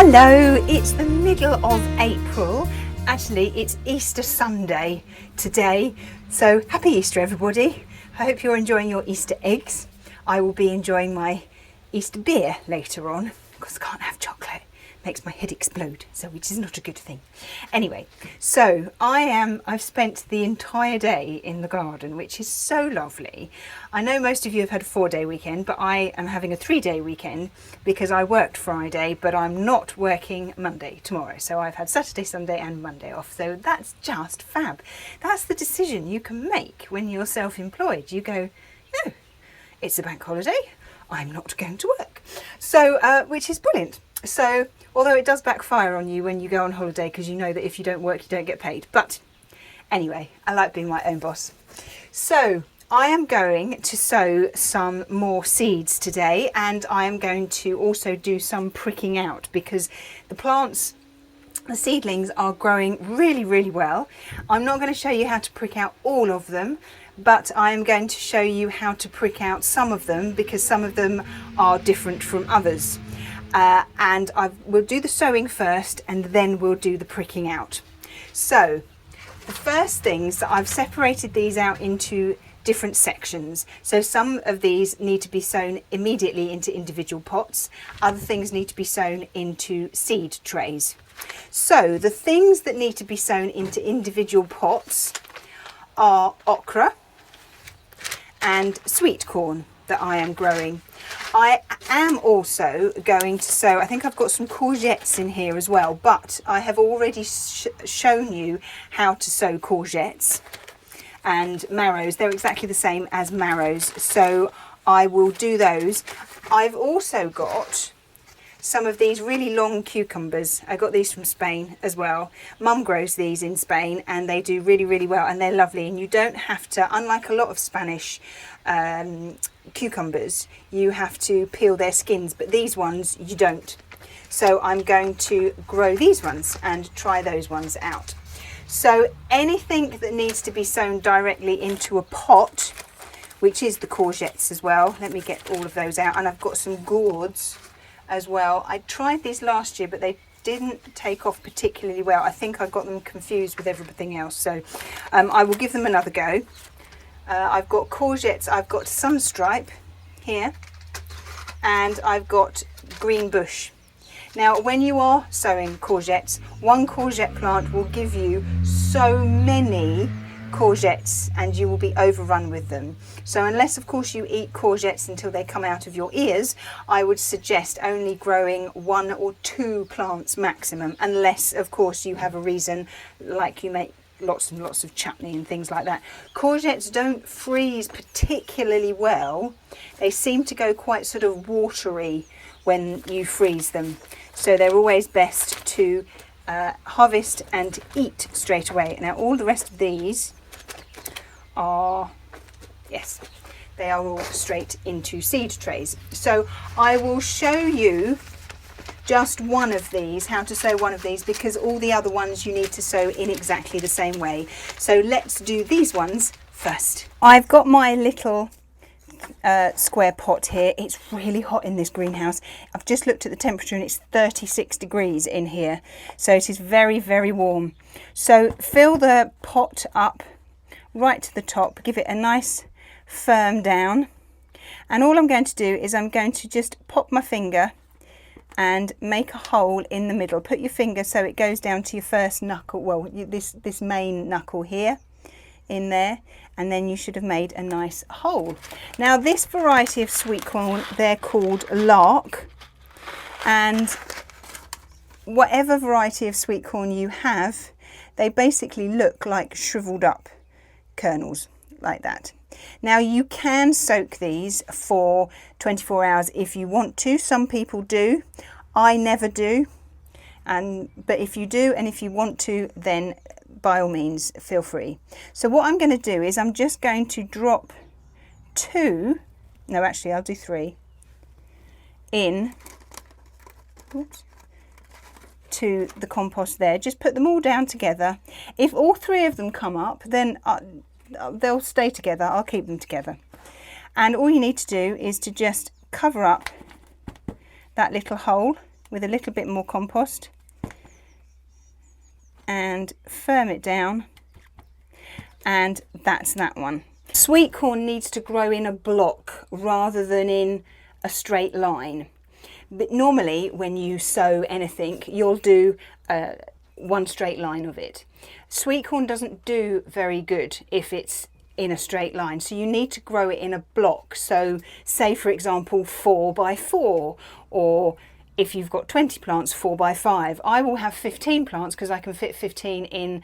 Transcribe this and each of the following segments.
Hello, it's the middle of April. Actually, it's Easter Sunday today. So happy Easter, everybody. I hope you're enjoying your Easter eggs. I will be enjoying my Easter beer later on because I can't have chocolate. Makes my head explode, so which is not a good thing. Anyway, so I've spent the entire day in the garden, which is so lovely. I know most of you have had a 4-day weekend, but I am having a 3-day weekend because I worked Friday, but I'm not working Monday tomorrow. So I've had Saturday, Sunday and Monday off. So that's just fab. That's the decision you can make when you're self-employed. You go, no, it's a bank holiday. I'm not going to work. So, which is brilliant. So, although it does backfire on you when you go on holiday because you know that if you don't work, you don't get paid. But anyway, I like being my own boss. So, I am going to sow some more seeds today, and I am going to also do some pricking out because the seedlings are growing really, really well. I'm not going to show you how to prick out all of them, but I am going to show you how to prick out some of them because some of them are different from others. And we'll do the sowing first and then we'll do the pricking out. So the first things that I've separated these out into different sections. So some of these need to be sown immediately into individual pots. Other things need to be sown into seed trays. So the things that need to be sown into individual pots are okra and sweet corn that I am growing. I am also going to sow, I think I've got some courgettes in here as well, but I have already shown you how to sow courgettes and marrows. They're exactly the same as marrows, so I will do those. I've also got some of these really long cucumbers. I got these from Spain as well. Mum grows these in Spain and they do really, really well and they're lovely, and you don't have to, unlike a lot of Spanish cucumbers, you have to peel their skins, but these ones you don't. So I'm going to grow these ones and try those ones out. So anything that needs to be sown directly into a pot, which is the courgettes as well, let me get all of those out, and I've got some gourds as well. I tried these last year but they didn't take off particularly well. I think I got them confused with everything else, so I will give them another go. I've got courgettes, I've got sunstripe here, and I've got green bush. Now when you are sowing courgettes, one courgette plant will give you so many courgettes and you will be overrun with them. So unless of course you eat courgettes until they come out of your ears, I would suggest only growing 1 or 2 plants maximum, unless of course you have a reason like you make lots and lots of chutney and things like that. Courgettes don't freeze particularly well. They seem to go quite sort of watery when you freeze them. So they're always best to harvest and eat straight away. Now all the rest of these are, yes, they are all straight into seed trays. So I will show you just one of these, how to sow one of these, because all the other ones you need to sow in exactly the same way. So let's do these ones first. I've got my little square pot here. It's really hot in this greenhouse. I've just looked at the temperature and it's 36 degrees in here. So it is very, very warm. So fill the pot up right to the top, give it a nice firm down. And all I'm going to do is I'm going to just pop my finger and make a hole in the middle. Put your finger so it goes down to your first knuckle, well, this main knuckle here, in there, and then you should have made a nice hole. Now this variety of sweet corn, they're called lark, and whatever variety of sweet corn you have, they basically look like shriveled up kernels like that. Now you can soak these for 24 hours if you want to. Some people do. I never do. But if you do and if you want to, then by all means feel free. So what I'm going to do is I'm just going to drop 2, no actually I'll do 3, in to the compost there. Just put them all down together. If all 3 of them come up, then they'll stay together. I'll keep them together. And all you need to do is to just cover up that little hole with a little bit more compost and firm it down, and that's that one. Sweet corn needs to grow in a block rather than in a straight line. But normally when you sow anything, you'll do one straight line of it. Sweet corn doesn't do very good if it's in a straight line, so you need to grow it in a block. So say for example 4 by 4, or if you've got 20 plants, 4 by 5. I will have 15 plants because I can fit 15 in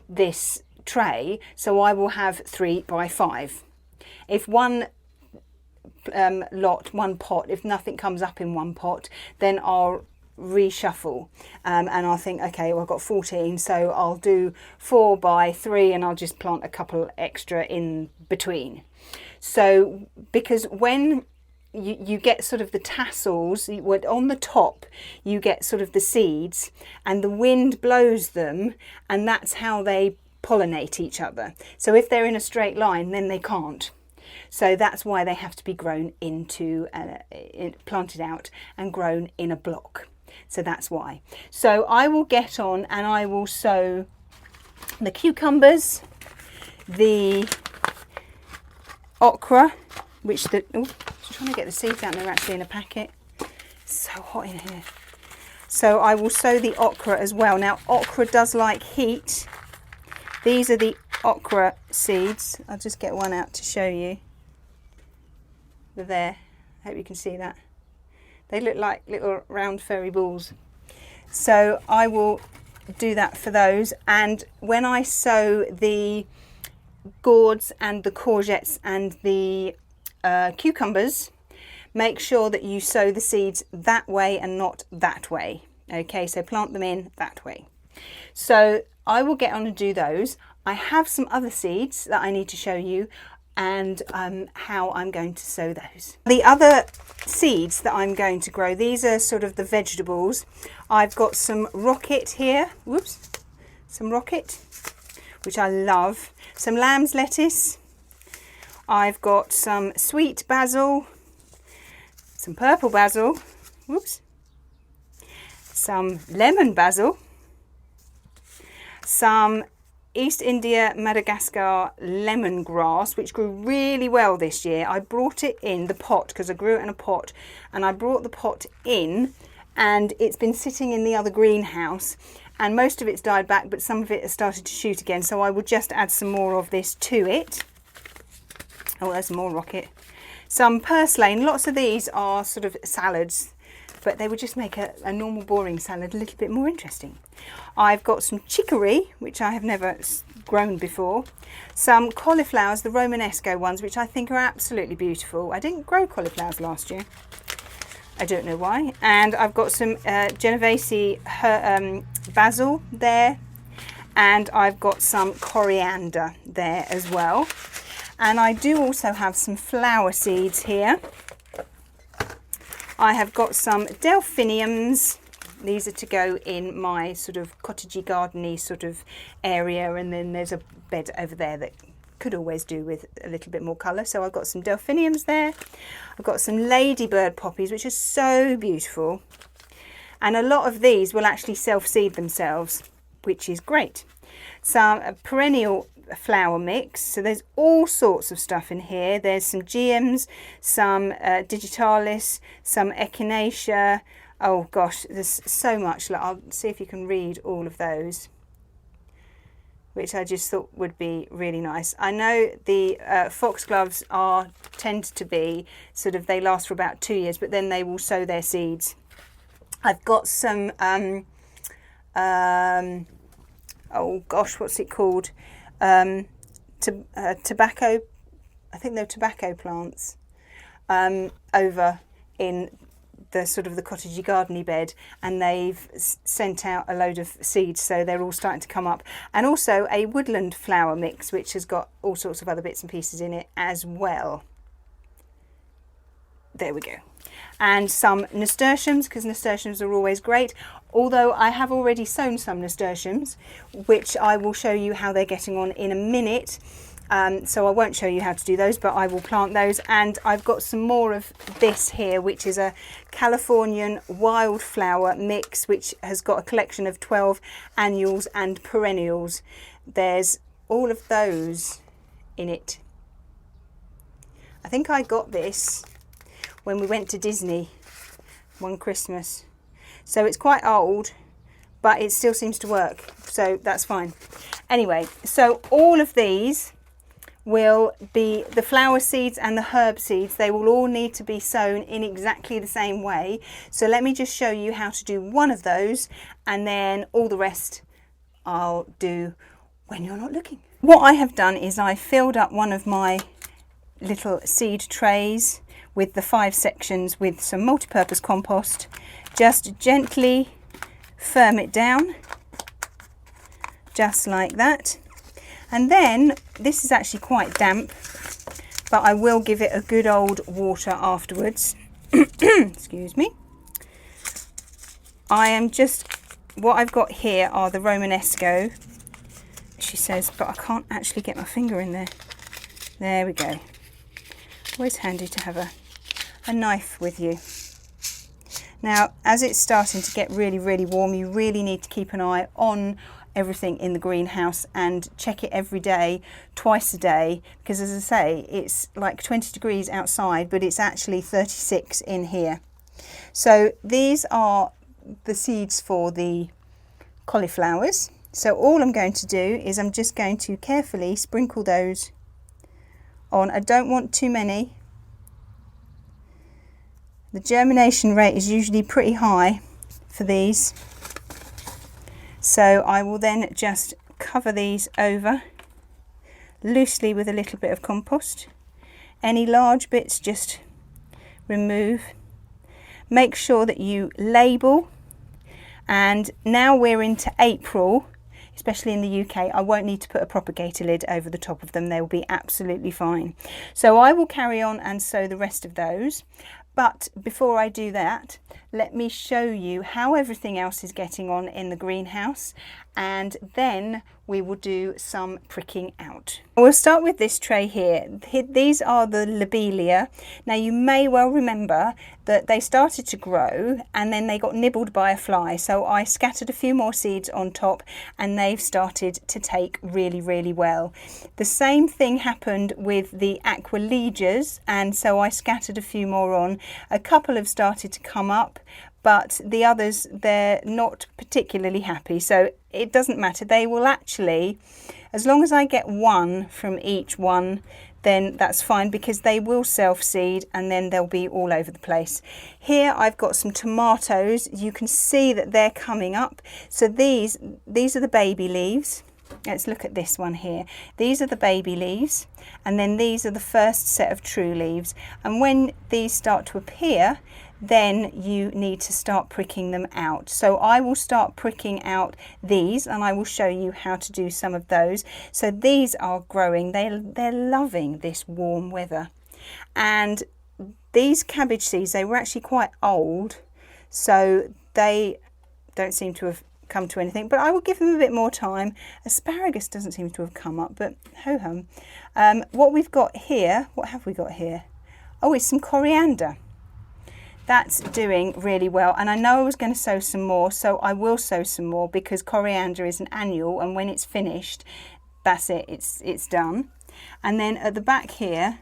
this tray, so I will have 3 by 5. If one one pot, if nothing comes up in one pot, then I'll reshuffle and I'll think, okay, well I've got 14, so I'll do 4 by 3 and I'll just plant a couple extra in between. So because when you get sort of the tassels on the top, you get sort of the seeds and the wind blows them, and that's how they pollinate each other. So if they're in a straight line, then they can't. So that's why they have to be grown into, planted out and grown in a block. So that's why. So I will get on and I will sow the cucumbers, the okra, which just trying to get the seeds out, and they're actually in a packet. It's so hot in here. So I will sow the okra as well. Now okra does like heat. These are the okra seeds. I'll just get one out to show you. They're there. I hope you can see that. They look like little round furry balls. So I will do that for those. And when I sow the gourds and the courgettes and the cucumbers, make sure that you sow the seeds that way and not that way. Okay, so plant them in that way. So I will get on and do those. I have some other seeds that I need to show you, and how I'm going to sow those. The other seeds that I'm going to grow, these are sort of the vegetables. I've got some rocket here, some rocket, which I love, some lamb's lettuce, I've got some sweet basil, some purple basil, some lemon basil, some East India Madagascar lemongrass, which grew really well this year. I brought it in the pot because I grew it in a pot, and I brought the pot in, and it's been sitting in the other greenhouse, and most of it's died back, but some of it has started to shoot again, so I will just add some more of this to it. Oh, there's more rocket. Some purslane. Lots of these are sort of salads, but they would just make a normal boring salad a little bit more interesting. I've got some chicory, which I have never grown before. Some cauliflowers, the Romanesco ones, which I think are absolutely beautiful. I didn't grow cauliflowers last year. I don't know why. And I've got some Genovese basil there. And I've got some coriander there as well. And I do also have some flower seeds here. I have got some delphiniums. These are to go in my sort of cottagey gardeny sort of area, and then there's a bed over there that could always do with a little bit more colour. So I've got some delphiniums there. I've got some ladybird poppies, which are so beautiful. And a lot of these will actually self-seed themselves, which is great. Some perennial flower mix, so there's all sorts of stuff in here. There's some geums, some digitalis, some echinacea. Oh gosh, there's so much. I'll see if you can read all of those, which I just thought would be really nice. I know the foxgloves tend to be sort of, they last for about 2 years, but then they will sow their seeds. I've got some oh gosh, what's it called? Tobacco, I think they're tobacco plants, over in the sort of the cottagey gardeny bed, and they've sent out a load of seeds, so they're all starting to come up. And also a woodland flower mix, which has got all sorts of other bits and pieces in it as well. There we go. And some nasturtiums, because nasturtiums are always great, although I have already sown some nasturtiums, which I will show you how they're getting on in a minute. So I won't show you how to do those, but I will plant those. And I've got some more of this here, which is a Californian wildflower mix, which has got a collection of 12 annuals and perennials. There's all of those in it. I think I got this when we went to Disney one Christmas. So it's quite old, but it still seems to work. So that's fine. Anyway, so all of these will be the flower seeds and the herb seeds. They will all need to be sown in exactly the same way. So let me just show you how to do one of those, and then all the rest I'll do when you're not looking. What I have done is I filled up one of my little seed trays with the 5 sections with some multi-purpose compost. Just gently firm it down, just like that. And then, this is actually quite damp, but I will give it a good old water afterwards. Excuse me. What I've got here are the Romanesco, she says, but I can't actually get my finger in there. There we go. Always handy to have a knife with you. Now, as it's starting to get really, really warm, you really need to keep an eye on everything in the greenhouse and check it every day, twice a day, because as I say, it's like 20 degrees outside, but it's actually 36 in here. So these are the seeds for the cauliflowers. So all I'm going to do is I'm just going to carefully sprinkle those on. I don't want too many. The germination rate is usually pretty high for these. So I will then just cover these over loosely with a little bit of compost. Any large bits just remove. Make sure that you label. And now we're into April, especially in the UK, I won't need to put a propagator lid over the top of them. They will be absolutely fine. So I will carry on and sow the rest of those. But before I do that, let me show you how everything else is getting on in the greenhouse, and then we will do some pricking out. We'll start with this tray here. These are the lobelia. Now you may well remember that they started to grow and then they got nibbled by a fly. So I scattered a few more seeds on top and they've started to take really, really well. The same thing happened with the aqualegias, and so I scattered a few more on. A couple have started to come up, but the others, they're not particularly happy. So it doesn't matter. They will actually, as long as I get one from each one, then that's fine, because they will self-seed and then they'll be all over the place. Here I've got some tomatoes. You can see that they're coming up. So these are the baby leaves. Let's look at this one here. These are the baby leaves, and then these are the first set of true leaves. And when these start to appear, then you need to start pricking them out. So I will start pricking out these, and I will show you how to do some of those. So these are growing. They're loving this warm weather. And these cabbage seeds, they were actually quite old, so they don't seem to have come to anything, but I will give them a bit more time. Asparagus doesn't seem to have come up, but ho-hum. What we've got here, what have we got here? Oh, it's some coriander. That's doing really well, and I know I was going to sow some more, so I will sow some more, because coriander is an annual, and when it's finished, that's it, it's done. And then at the back here,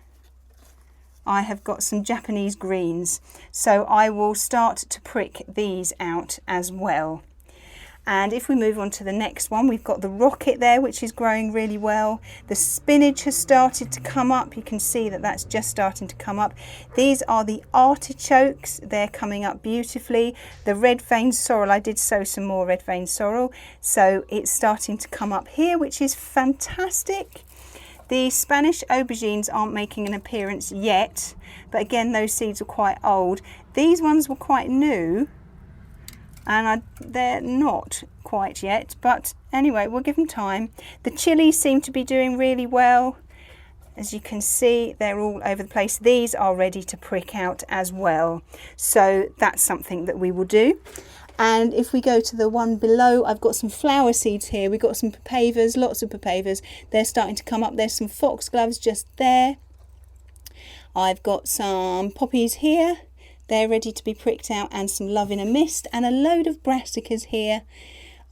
I have got some Japanese greens, so I will start to prick these out as well. And if we move on to the next one, we've got the rocket there, which is growing really well. The spinach has started to come up. You can see that that's just starting to come up. These are the artichokes. They're coming up beautifully. The red vein sorrel, I did sow some more red vein sorrel, so it's starting to come up here, which is fantastic. The Spanish aubergines aren't making an appearance yet, but again, those seeds are quite old. These ones were quite new, and they're not quite yet, but anyway, we'll give them time. The chilies seem to be doing really well. As you can see, they're all over the place. These are ready to prick out as well, so that's something that we will do. And if we go to the one below, I've got some flower seeds here. We've got some papaver, lots of papaver. They're starting to come up. There's some foxgloves just there. I've got some poppies here. They're ready to be pricked out, and some love in a mist, and a load of brassicas here.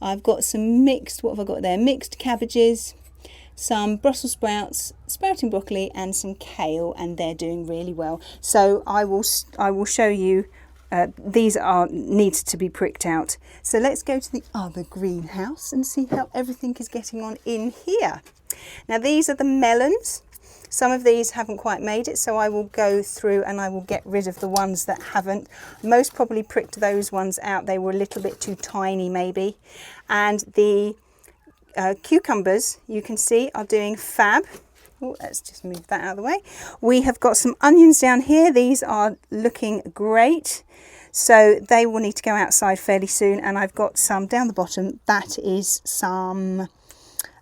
I've got some mixed, what have I got there? Mixed cabbages, some Brussels sprouts, sprouting broccoli, and some kale, and they're doing really well. So I will show you. These needs to be pricked out. So let's go to the other greenhouse and see how everything is getting on in here. Now these are the melons. Some of these haven't quite made it, so I will go through and I will get rid of the ones that haven't. Most probably pricked those ones out. They were a little bit too tiny maybe. And the cucumbers, you can see, are doing fab. Oh, let's just move that out of the way. We have got some onions down here. These are looking great. So they will need to go outside fairly soon. And I've got some down the bottom. That is some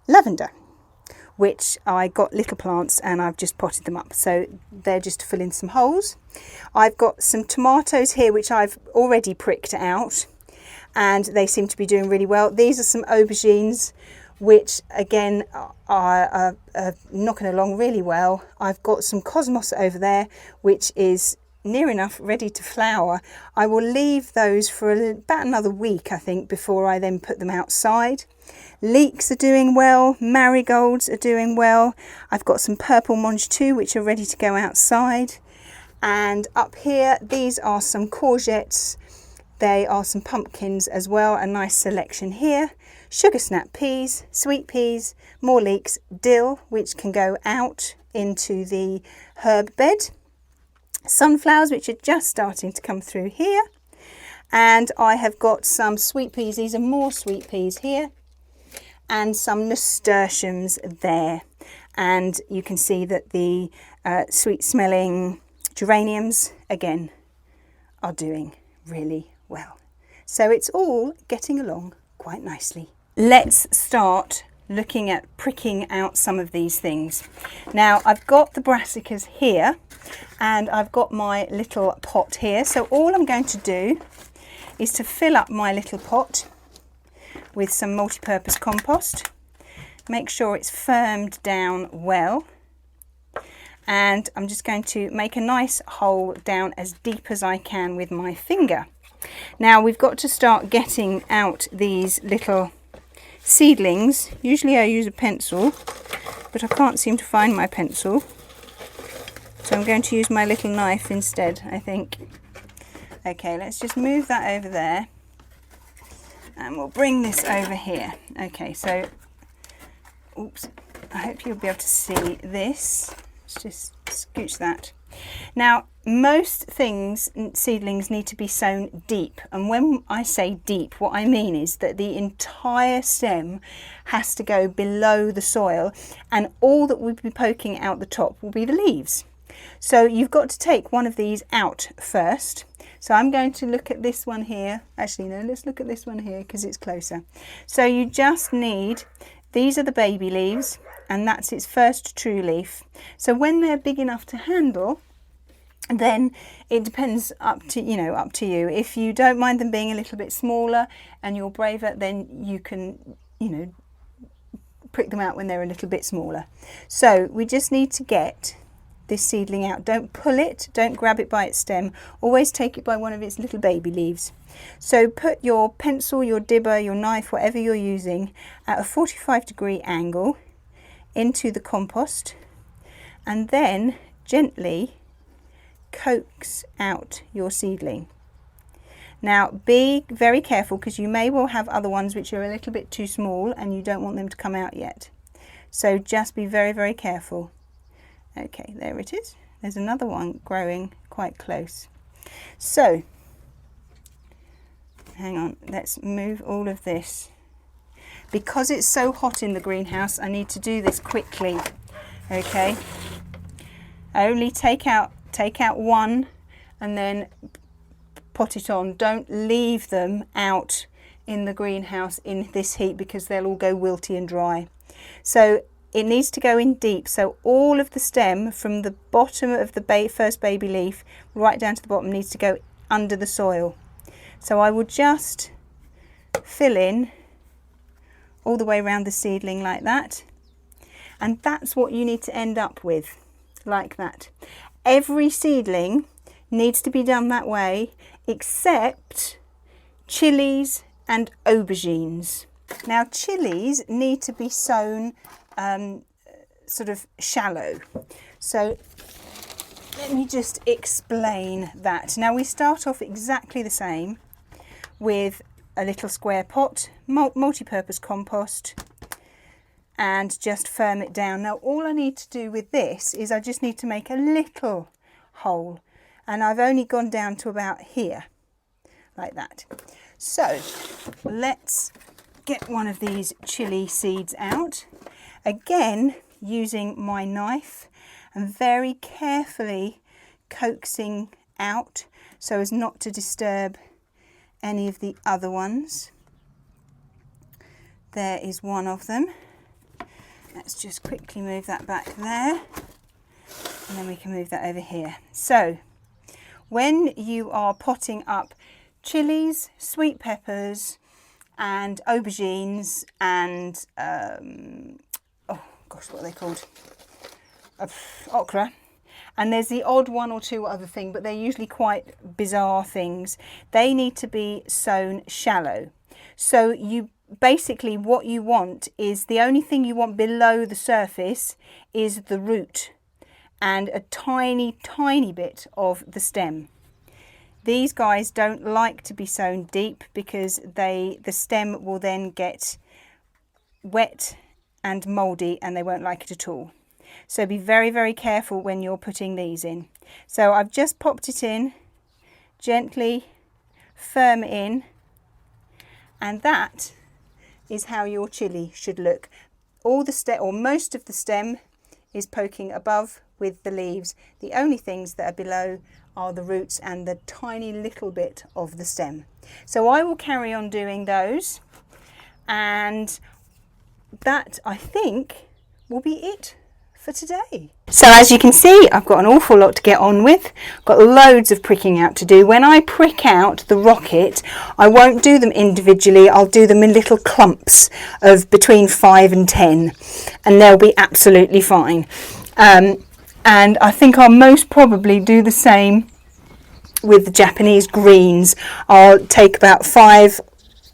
lavender, which I got little plants and I've just potted them up. So they're just to fill in some holes. I've got some tomatoes here, which I've already pricked out, and they seem to be doing really well. These are some aubergines, which again are knocking along really well. I've got some cosmos over there, which is near enough ready to flower. I will leave those for about another week, I think, before I then put them outside. Leeks are doing well, marigolds are doing well. I've got some purple mange too, which are ready to go outside. And up here, these are some courgettes. They are some pumpkins as well, a nice selection here. Sugar snap peas, sweet peas, more leeks, dill, which can go out into the herb bed. Sunflowers, which are just starting to come through here. And I have got some sweet peas. These are more sweet peas here. And some nasturtiums there. And you can see that the sweet smelling geraniums, again, are doing really well. So it's all getting along quite nicely. Let's start looking at pricking out some of these things. Now I've got the brassicas here and I've got my little pot here. So all I'm going to do is to fill up my little pot with some multi-purpose compost. Make sure it's firmed down well. And I'm just going to make a nice hole down as deep as I can with my finger. Now we've got to start getting out these little seedlings. Usually I use a pencil, but I can't seem to find my pencil. So I'm going to use my little knife instead, I think. Okay, let's just move that over there. And we'll bring this over here. Okay, so, oops, I hope you'll be able to see this. Let's just scooch that. Now, most things, seedlings, need to be sown deep. And when I say deep, what I mean is that the entire stem has to go below the soil, and all that will be poking out the top will be the leaves. So you've got to take one of these out first. So I'm going to look at this one here. Actually, no, let's look at this one here because it's closer. So you just need, these are the baby leaves, and that's its first true leaf. So when they're big enough to handle, then it depends up to you. If you don't mind them being a little bit smaller and you're braver, then you can, prick them out when they're a little bit smaller. So we just need to get this seedling out. Don't pull it, don't grab it by its stem, always take it by one of its little baby leaves. So put your pencil, your dibber, your knife, whatever you're using, at a 45-degree angle into the compost, and then gently coax out your seedling. Now be very careful because you may well have other ones which are a little bit too small and you don't want them to come out yet. So just be very, very careful. Okay, there it is. There's another one growing quite close. So, hang on, let's move all of this. Because it's so hot in the greenhouse, I need to do this quickly. Okay, only take out one and then pot it on. Don't leave them out in the greenhouse in this heat because they'll all go wilty and dry. So it needs to go in deep, so all of the stem from the bottom of the first baby leaf right down to the bottom needs to go under the soil. So I will just fill in all the way around the seedling like that. And that's what you need to end up with, like that. Every seedling needs to be done that way, except chilies and aubergines. Now chilies need to be sown sort of shallow. So let me just explain that. Now we start off exactly the same with a little square pot, multi-purpose compost, and just firm it down. Now all I need to do with this is I just need to make a little hole, and I've only gone down to about here, like that. So let's get one of these chili seeds out, again using my knife and very carefully coaxing out so as not to disturb any of the other ones. There is one of them. Let's just quickly move that back there, and then we can move that over here. So when you are potting up chilies, sweet peppers and aubergines and oh gosh, what are they called? Okra. And there's the odd one or two other thing, but they're usually quite bizarre things. They need to be sown shallow. So you basically, what you want is, the only thing you want below the surface is the root and a tiny bit of the stem. These guys don't like to be sown deep because the stem will then get wet and mouldy and they won't like it at all. So be very careful when you're putting these in. So I've just popped it in, gently firm it in, and that is how your chili should look. All the stem, or most of the stem, is poking above with the leaves. The only things that are below are the roots and the tiny little bit of the stem. So I will carry on doing those, and that, I think, will be it for today. So as you can see, I've got an awful lot to get on with. Got loads of pricking out to do. When I prick out the rocket, I won't do them individually. I'll do them in little clumps of between 5 and 10, and they'll be absolutely fine. And I think I'll most probably do the same with the Japanese greens. I'll take about 5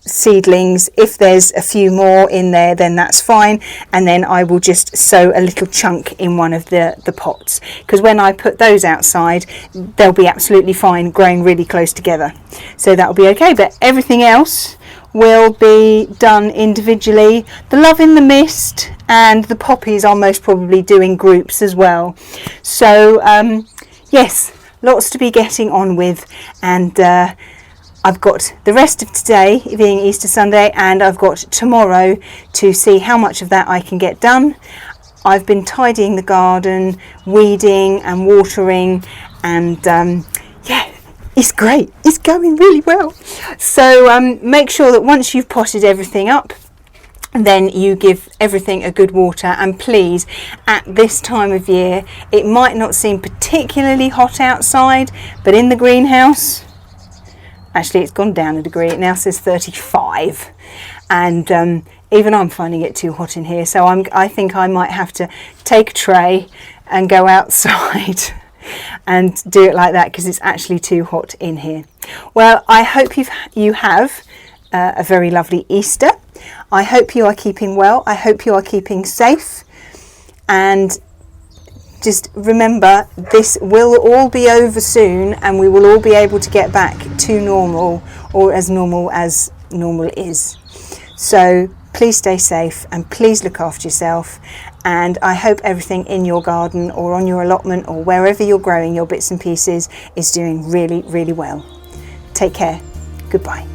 seedlings. If there's a few more in there, then that's fine, and then I will just sow a little chunk in one of the pots, because when I put those outside, they'll be absolutely fine growing really close together, so that'll be okay. But everything else will be done individually. The love in the mist and the poppies I'll most probably do in groups as well. So yes, lots to be getting on with, and I've got the rest of today being Easter Sunday, and I've got tomorrow to see how much of that I can get done. I've been tidying the garden, weeding and watering, and yeah, it's great. It's going really well. So make sure that once you've potted everything up, then you give everything a good water. And please, at this time of year, it might not seem particularly hot outside, but in the greenhouse, actually it's gone down a degree, it now says 35, and even I'm finding it too hot in here, so I think I might have to take a tray and go outside and do it like that, because it's actually too hot in here. Well, I hope you have a very lovely Easter. I hope you are keeping well. I hope you are keeping safe, and just remember, this will all be over soon, and we will all be able to get back to normal, or as normal is. So please stay safe and please look after yourself, and I hope everything in your garden or on your allotment or wherever you're growing your bits and pieces is doing really well. Take care. Goodbye.